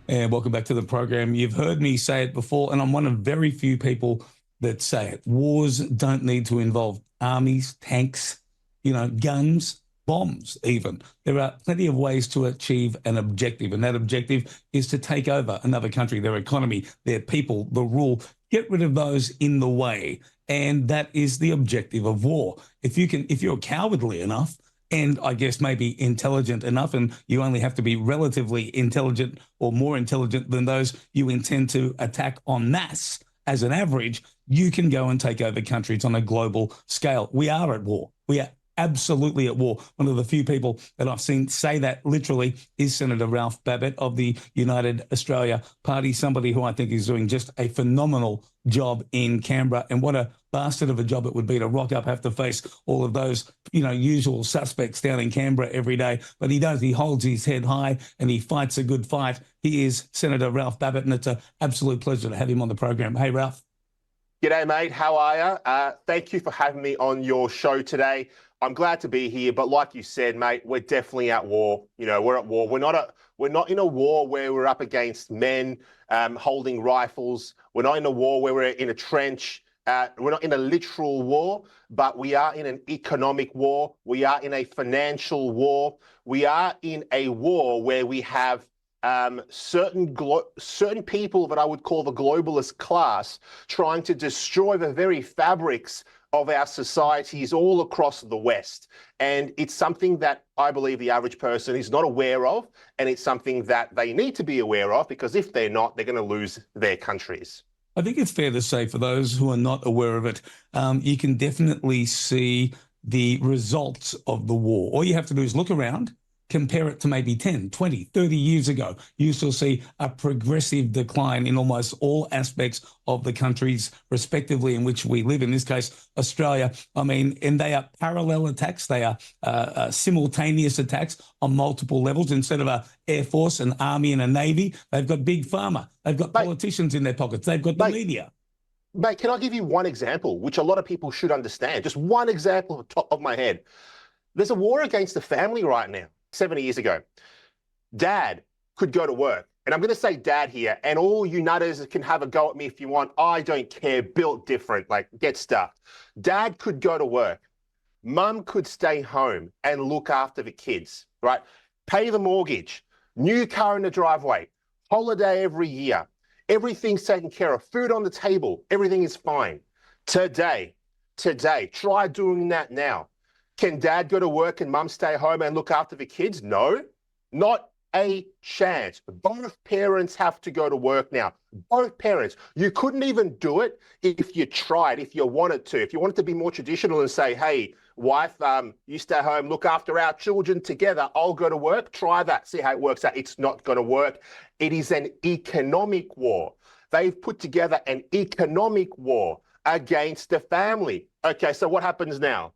And welcome back to the program. You've heard me say it before, and I'm one of very few people that say it. Wars don't need to involve armies, tanks, guns, bombs, even. There are plenty of ways to achieve an objective, and that objective is to take over another country, their economy, their people, the rule. Get rid of those in the way. And that is the objective of war. If you're cowardly enough, and I guess maybe intelligent enough, and you only have to be relatively intelligent or more intelligent than those you intend to attack en masse as an average, you can go and take over countries on a global scale. We are at war. We are absolutely at war. One of the few people that I've seen say that literally is Senator Ralph Babet of the United Australia Party, somebody who I think is doing just a phenomenal job in Canberra. And what a bastard of a job it would be to rock up, have to face all of those, usual suspects down in Canberra every day. But he does. He holds his head high and he fights a good fight. He is Senator Ralph Babet, and it's an absolute pleasure to have him on the program. Hey, Ralph. G'day, mate. How are you? Thank you for having me on your show today. I'm glad to be here, but like you said, mate, we're definitely at war. We're at war. We're not in a war where we're up against men holding rifles. We're not in a war where we're in a trench. We're not in a literal war, but we are in an economic war. We are in a financial war. We are in a war where we have certain people that I would call the globalist class trying to destroy the very fabrics of our societies all across the West. And it's something that I believe the average person is not aware of, and it's something that they need to be aware of, because if they're not, they're going to lose their countries. I think it's fair to say, for those who are not aware of it, you can definitely see the results of the war. All you have to do is look around, compare it to maybe 10, 20, 30 years ago. You still see a progressive decline in almost all aspects of the countries, respectively, in which we live, in this case, Australia. I mean, and they are parallel attacks. They are simultaneous attacks on multiple levels. Instead of an Air Force, an Army and a Navy, they've got Big Pharma. They've got politicians in their pockets. They've got the media. Mate, can I give you one example, which a lot of people should understand? Just one example off the top of my head. There's a war against the family right now. 70 years ago, Dad could go to work. And I'm going to say dad here, and all you nutters can have a go at me if you want. I don't care. Built different, like get stuffed. Dad could go to work. Mum could stay home and look after the kids, right? Pay the mortgage, new car in the driveway, holiday every year. Everything's taken care of, food on the table. Everything is fine. Today, try doing that now. Can dad go to work and mum stay home and look after the kids? No, not a chance. Both parents have to go to work now. Both parents. You couldn't even do it if you tried, if you wanted to. If you wanted to be more traditional and say, hey, wife, you stay home, look after our children together, I'll go to work. Try that, see how it works out. It's not going to work. It is an economic war. They've put together an economic war against the family. Okay, so what happens now?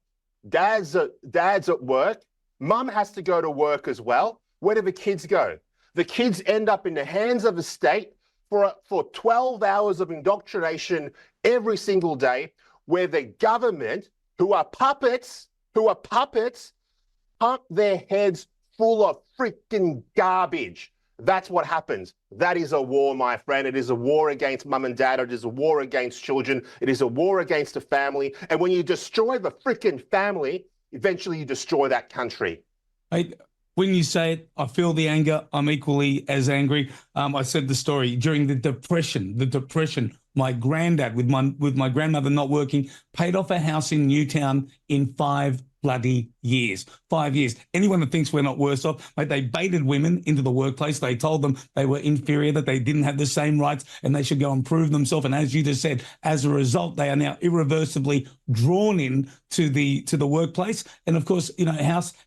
Dad's at work. Mum has to go to work as well. Where do the kids go? The kids end up in the hands of the state for 12 hours of indoctrination every single day, where the government, who are puppets, pump their heads full of freaking garbage. That's what happens. That is a war, my friend. It is a war against mum and dad. It is a war against children. It is a war against the family. And when you destroy the freaking family, eventually you destroy that country. When you say it, I feel the anger. I'm equally as angry. I said the story during the depression. My granddad, with my grandmother not working, paid off a house in Newtown in 5 bloody years. 5 years. Anyone that thinks we're not worse off, mate, they baited women into the workplace. They told them they were inferior, that they didn't have the same rights, and they should go and prove themselves. And as you just said, as a result, they are now irreversibly drawn in to the workplace. And of course,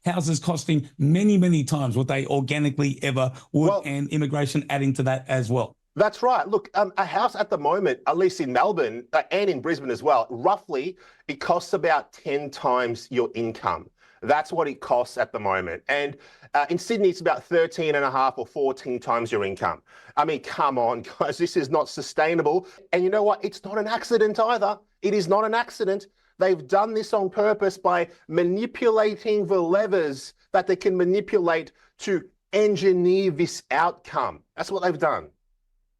houses costing many, many times what they organically ever would, and immigration adding to that as well. That's right. Look, a house at the moment, at least in Melbourne and in Brisbane as well, roughly it costs about 10 times your income. That's what it costs at the moment. And in Sydney, it's about 13 and a half or 14 times your income. I mean, come on, guys, this is not sustainable. And you know what? It's not an accident either. It is not an accident. They've done this on purpose by manipulating the levers that they can manipulate to engineer this outcome. That's what they've done.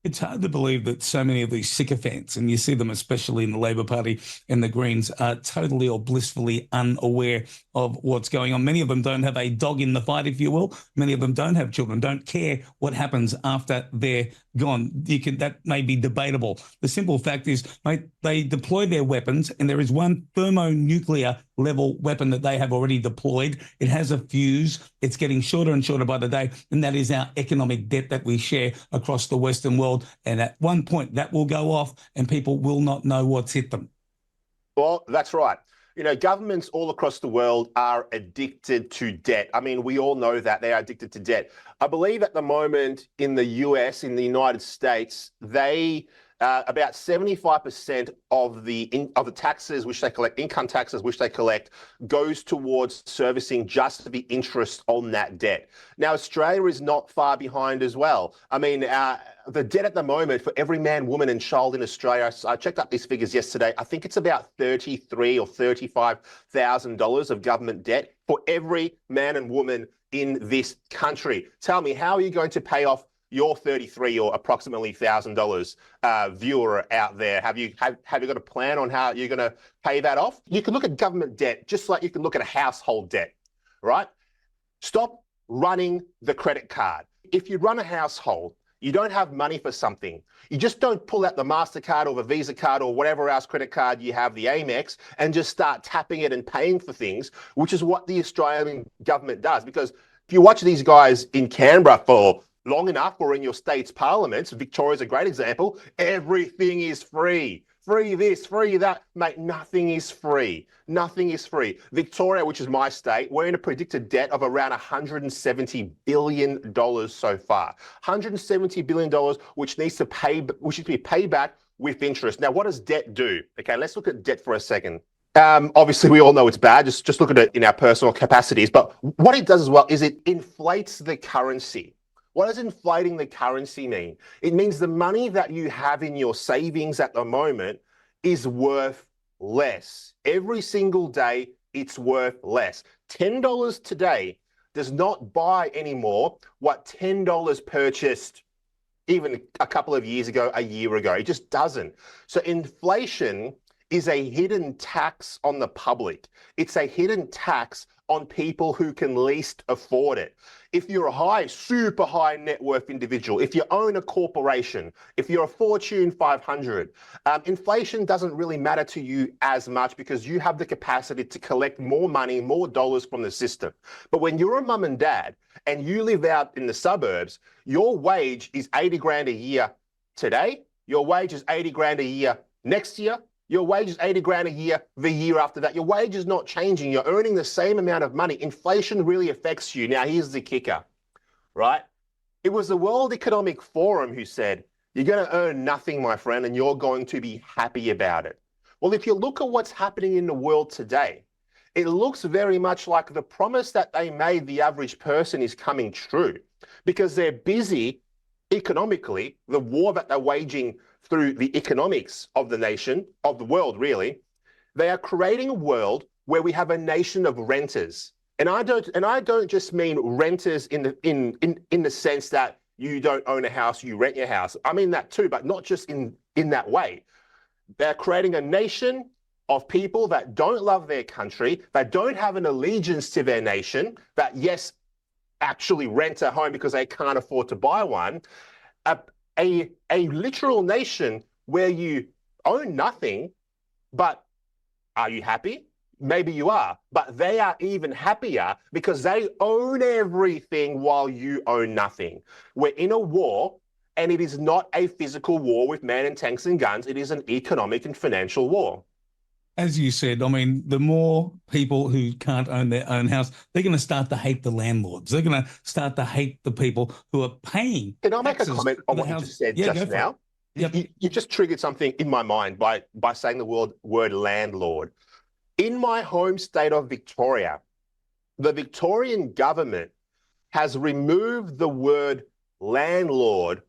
It's hard to believe that so many of these sycophants, and you see them especially in the Labor Party and the Greens, are totally or blissfully unaware of what's going on. Many of them don't have a dog in the fight, if you will. Many of them don't have children, don't care what happens after they're gone. That may be debatable. The simple fact is, mate, they deploy their weapons, and there is one thermonuclear level weapon that they have already deployed. It has a fuse. It's getting shorter and shorter by the day, and that is our economic debt that we share across the Western world. And at one point, that will go off, and people will not know what's hit them. Well, that's right. You know, governments all across the world are addicted to debt. I mean, we all know that they are addicted to debt. I believe at the moment in the US, in the United States, they about 75% of the taxes which they collect, income taxes which they collect, goes towards servicing just the interest on that debt. Now, Australia is not far behind as well. I mean, the debt at the moment for every man, woman, and child in Australia, I checked up these figures yesterday. I think it's about $33,000 or $35,000 of government debt for every man and woman in this country. Tell me, how are you going to pay off your $33,000 or approximately $1,000, viewer out there? Have you got a plan on how you're going to pay that off? You can look at government debt just like you can look at a household debt, right? Stop running the credit card. If you run a household, you don't have money for something, you just don't pull out the MasterCard or the Visa card or whatever else credit card you have, the Amex, and just start tapping it and paying for things, which is what the Australian government does. Because if you watch these guys in Canberra for long enough, or in your state's parliaments, Victoria's a great example, everything is free. Free this, free that. Mate, nothing is free. Nothing is free. Victoria, which is my state, we're in a predicted debt of around $170 billion so far. $170 billion, which needs to be paid back with interest. Now, what does debt do? Okay, let's look at debt for a second. Obviously, we all know it's bad. Just look at it in our personal capacities. But what it does as well is it inflates the currency. What does inflating the currency mean? It means the money that you have in your savings at the moment is worth less. Every single day, it's worth less. $10 today does not buy anymore what $10 purchased even a couple of years ago, a year ago. It just doesn't. So inflation is a hidden tax on the public. It's a hidden tax on people who can least afford it. If you're a super high net worth individual, if you own a corporation, if you're a Fortune 500, inflation doesn't really matter to you as much because you have the capacity to collect more money, more dollars from the system. But when you're a mum and dad and you live out in the suburbs, your wage is 80 grand a year today, your wage is 80 grand a year next year, your wage is 80 grand a year the year after that. Your wage is not changing. You're earning the same amount of money. Inflation really affects you. Now, here's the kicker, right? It was the World Economic Forum who said, you're going to earn nothing, my friend, and you're going to be happy about it. Well, if you look at what's happening in the world today, it looks very much like the promise that they made the average person is coming true because they're busy economically, the war that they're waging through the economics of the nation, of the world, really. They are creating a world where we have a nation of renters. And I don't just mean renters in the sense that you don't own a house, you rent your house. I mean that too, but not just in that way. They're creating a nation of people that don't love their country, that don't have an allegiance to their nation, that yes, actually rent a home because they can't afford to buy one. A literal nation where you own nothing, but are you happy? Maybe you are, but they are even happier because they own everything while you own nothing. We're in a war, and it is not a physical war with man and tanks and guns. It is an economic and financial war. As you said, I mean, the more people who can't own their own house, they're going to start to hate the landlords. They're going to start to hate the people who are paying. Can I make a comment on what you just said just now? Yep. You just triggered something in my mind by saying the word landlord. In my home state of Victoria, the Victorian government has removed the word landlord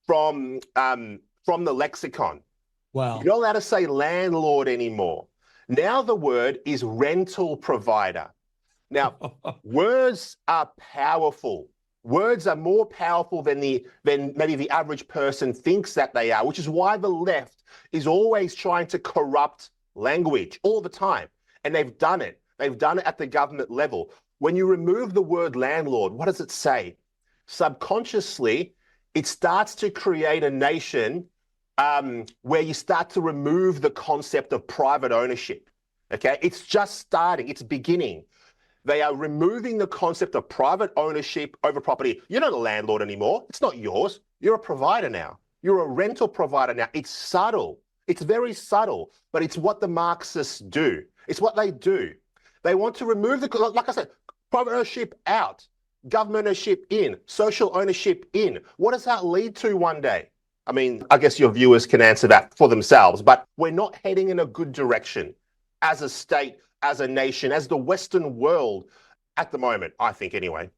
from the lexicon. Wow. You're not allowed to say landlord anymore. Now the word is rental provider. Now, words are powerful. Words are more powerful than maybe the average person thinks that they are, which is why the left is always trying to corrupt language all the time. And they've done it. They've done it at the government level. When you remove the word landlord, what does it say? Subconsciously, it starts to create a nation where you start to remove the concept of private ownership. Okay, it's just starting. It's beginning. They are removing the concept of private ownership over property. You're not a landlord anymore. It's not yours. You're a provider now. You're a rental provider now. It's subtle. It's very subtle, but it's what the Marxists do. It's what they do. They want to remove like I said, private ownership out, government ownership in, social ownership in. What does that lead to one day? I mean, I guess your viewers can answer that for themselves, but we're not heading in a good direction as a state, as a nation, as the Western world at the moment, I think anyway.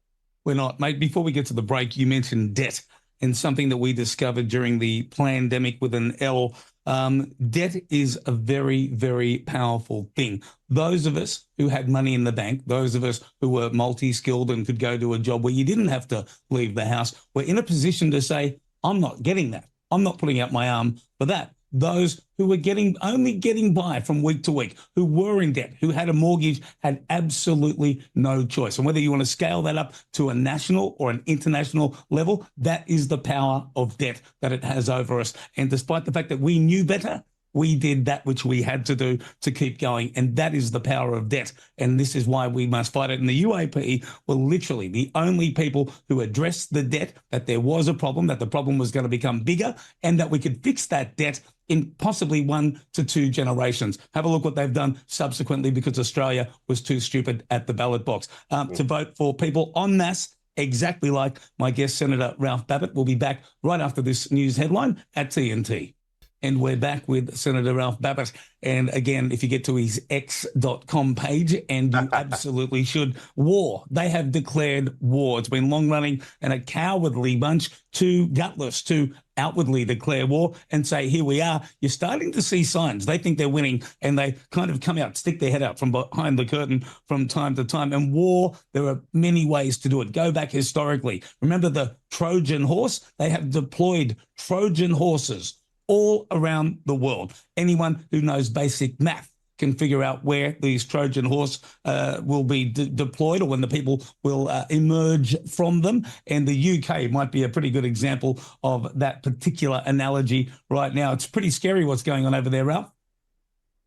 We're not. Mate, before we get to the break, you mentioned debt and something that we discovered during the pandemic with an L. Debt is a very, very powerful thing. Those of us who had money in the bank, those of us who were multi-skilled and could go to a job where you didn't have to leave the house, were in a position to say, I'm not getting that. I'm not putting out my arm for that. Those who were only getting by from week to week, who were in debt, who had a mortgage, had absolutely no choice. And whether you want to scale that up to a national or an international level, that is the power of debt that it has over us. And despite the fact that we knew better, we did that which we had to do to keep going. And that is the power of debt. And this is why we must fight it. And the UAP were literally the only people who addressed the debt, that there was a problem, that the problem was going to become bigger, and that we could fix that debt in possibly 1 to 2 generations. Have a look what they've done subsequently, because Australia was too stupid at the ballot box to vote for people en masse, exactly like my guest, Senator Ralph Babet. We'll be back right after this news headline at TNT. And we're back with Senator Ralph Babet. And again, if you get to his x.com page, and you absolutely should, war. They have declared war. It's been long running and a cowardly bunch, too gutless to outwardly declare war and say, here we are. You're starting to see signs. They think they're winning, and they kind of come out, stick their head out from behind the curtain from time to time. And war, there are many ways to do it. Go back historically. Remember the Trojan horse? They have deployed Trojan horses all around the world. Anyone who knows basic math can figure out where these Trojan horse will be deployed, or when the people will emerge from them. And the UK might be a pretty good example of that particular analogy right now. It's pretty scary what's going on over there, Ralph.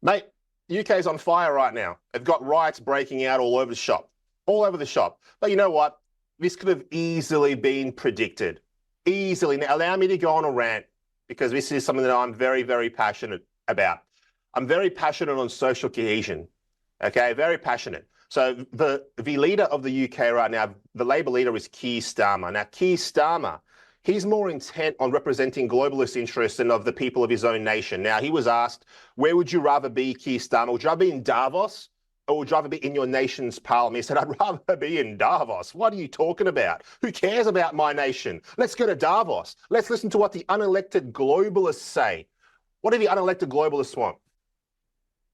Mate, the UK's on fire right now. They've got riots breaking out all over the shop. All over the shop. But you know what? This could have easily been predicted. Easily. Now, allow me to go on a rant, because this is something that I'm very, very passionate about. I'm very passionate on social cohesion, okay? Very passionate. So the leader of the UK right now, the Labour leader, is Keir Starmer. Now, Keir Starmer, he's more intent on representing globalist interests than of the people of his own nation. Now, he was asked, where would you rather be, Keir Starmer? Would you rather be in Davos, or would you rather be in your nation's parliament? He said, I'd rather be in Davos. What are you talking about? Who cares about my nation? Let's go to Davos. Let's listen to what the unelected globalists say. What do the unelected globalists want?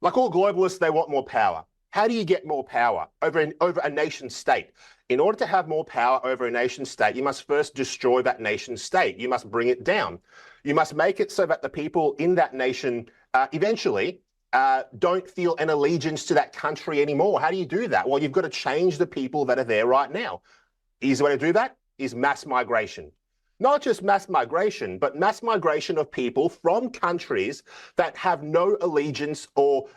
Like all globalists, they want more power. How do you get more power over a nation state? In order to have more power over a nation state, you must first destroy that nation state. You must bring it down. You must make it so that the people in that nation eventually don't feel an allegiance to that country anymore. How do you do that? Well, you've got to change the people that are there right now. Easy way to do that is mass migration. Not just mass migration, but mass migration of people from countries that have no allegiance or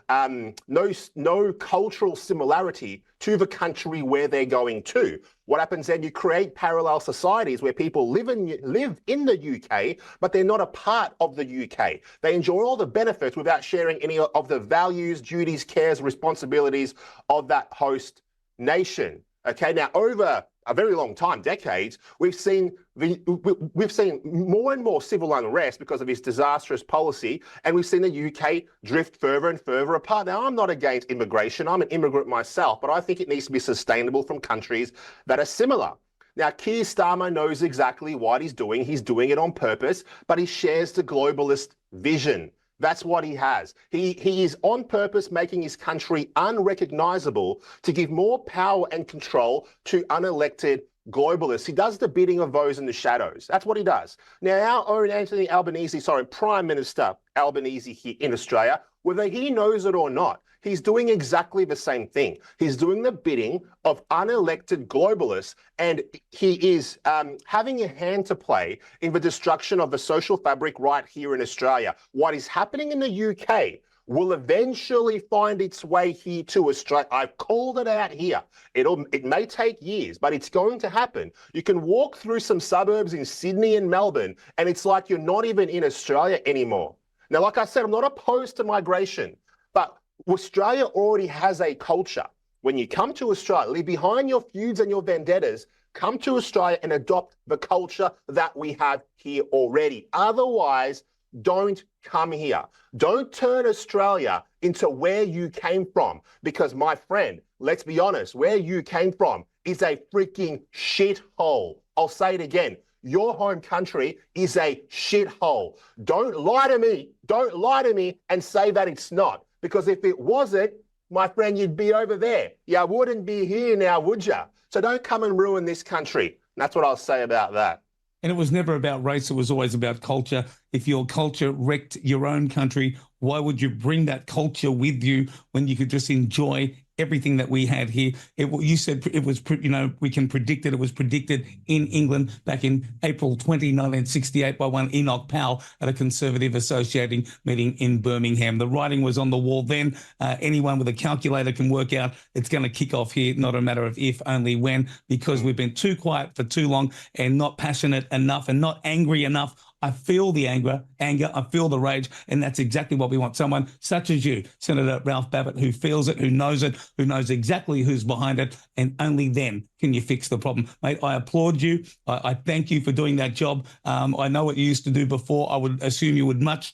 no cultural similarity to the country where they're going to. What happens then? You create parallel societies where people live in the UK, but they're not a part of the UK. They enjoy all the benefits without sharing any of the values, duties, cares, responsibilities of that host nation. Okay, now over a very long time, decades, we've seen more and more civil unrest because of his disastrous policy, and we've seen the UK drift further and further apart. Now, I'm not against immigration. I'm an immigrant myself, but I think it needs to be sustainable from countries that are similar. Now, Keir Starmer knows exactly what he's doing. He's doing it on purpose, but he shares the globalist vision. That's what he has. He is on purpose making his country unrecognizable to give more power and control to unelected globalists. He does the bidding of those in the shadows. That's what he does. Now, our own Anthony Albanese, Prime Minister Albanese here in Australia, whether he knows it or not, he's doing exactly the same thing. He's doing the bidding of unelected globalists, and he is having a hand to play in the destruction of the social fabric right here in Australia. What is happening in the UK will eventually find its way here to Australia. I've called it out here. It may take years, but it's going to happen. You can walk through some suburbs in Sydney and Melbourne, and it's like you're not even in Australia anymore. Now, like I said, I'm not opposed to migration, but Australia already has a culture. When you come to Australia, leave behind your feuds and your vendettas, come to Australia and adopt the culture that we have here already. Otherwise, don't come here. Don't turn Australia into where you came from, because my friend, let's be honest, where you came from is a freaking shithole. I'll say it again. Your home country is a shithole. Don't lie to me. Don't lie to me and say that it's not, because if it wasn't, my friend, you'd be over there. You wouldn't be here now, would you? So don't come and ruin this country. And that's what I'll say about that. And it was never about race. It was always about culture. If your culture wrecked your own country, why would you bring that culture with you when you could just enjoy everything that we had here? You said it was, we can predict it. It was predicted in England back in April 20, 1968 by one Enoch Powell at a Conservative Associating meeting in Birmingham. The writing was on the wall then. Anyone with a calculator can work out it's going to kick off here, not a matter of if, only when, because we've been too quiet for too long and not passionate enough and not angry enough. I feel the anger, I feel the rage, and that's exactly what we want. Someone such as you, Senator Ralph Babet, who feels it, who knows exactly who's behind it, and only then can you fix the problem. Mate, I applaud you. I thank you for doing that job. I know what you used to do before. I would assume you would much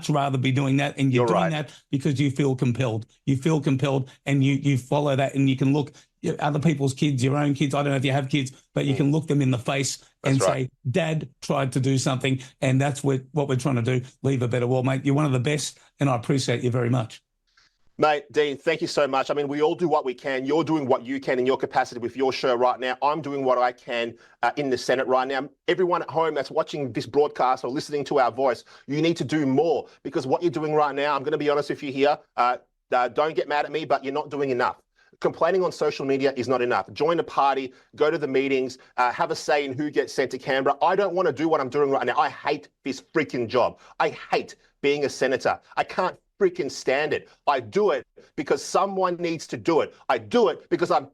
rather be doing that, and you're doing right. That because you feel compelled. You feel compelled, and you follow that, and you can look other people's kids, your own kids. I don't know if you have kids, but you can look them in the face and say, Dad tried to do something, and that's what we're trying to do, leave a better world, mate. You're one of the best, and I appreciate you very much. Mate, Dean, thank you so much. I mean, we all do what we can. You're doing what you can in your capacity with your show right now. I'm doing what I can in the Senate right now. Everyone at home that's watching this broadcast or listening to our voice, you need to do more, because what you're doing right now, I'm going to be honest with you here, don't get mad at me, but you're not doing enough. Complaining on social media is not enough. Join the party, go to the meetings, have a say in who gets sent to Canberra. I don't want to do what I'm doing right now. I hate this freaking job. I hate being a senator. I can't freaking stand it. I do it because someone needs to do it. I do it because I'm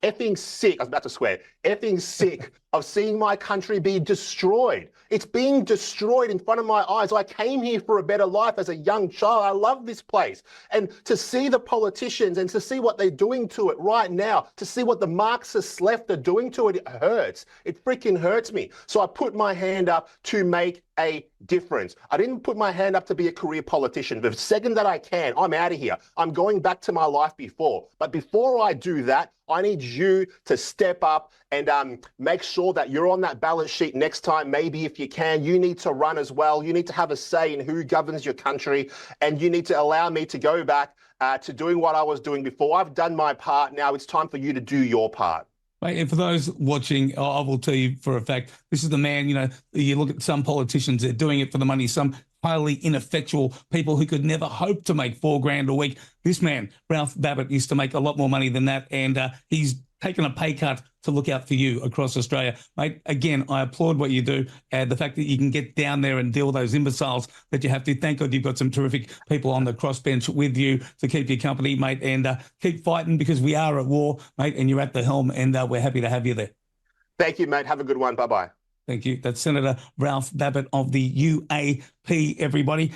effing sick, I was about to swear, effing sick of seeing my country be destroyed. It's being destroyed in front of my eyes. I came here for a better life as a young child. I love this place. And to see the politicians and to see what they're doing to it right now, to see what the Marxist left are doing to it, it hurts. It freaking hurts me. So I put my hand up to make a difference. I didn't put my hand up to be a career politician. The second that I can, I'm out of here. I'm going back to my life before. But before I do that, I need you to step up and make sure that you're on that balance sheet next time. Maybe if you can, you need to run as well. You need to have a say in who governs your country, and you need to allow me to go back to doing what I was doing before. I've done my part. Now it's time for you to do your part. And for those watching, I will tell you for a fact, this is the man, you look at some politicians, they're doing it for the money, some highly ineffectual people who could never hope to make $4,000 a week. This man, Ralph Babet, used to make a lot more money than that, and he's taken a pay cut to look out for you across Australia. Mate, again, I applaud what you do. The fact that you can get down there and deal with those imbeciles that you have to. Thank God you've got some terrific people on the crossbench with you to keep you company, mate, and keep fighting, because we are at war, mate, and you're at the helm, and we're happy to have you there. Thank you, mate. Have a good one. Bye-bye. Thank you. That's Senator Ralph Babet of the UAP, everybody.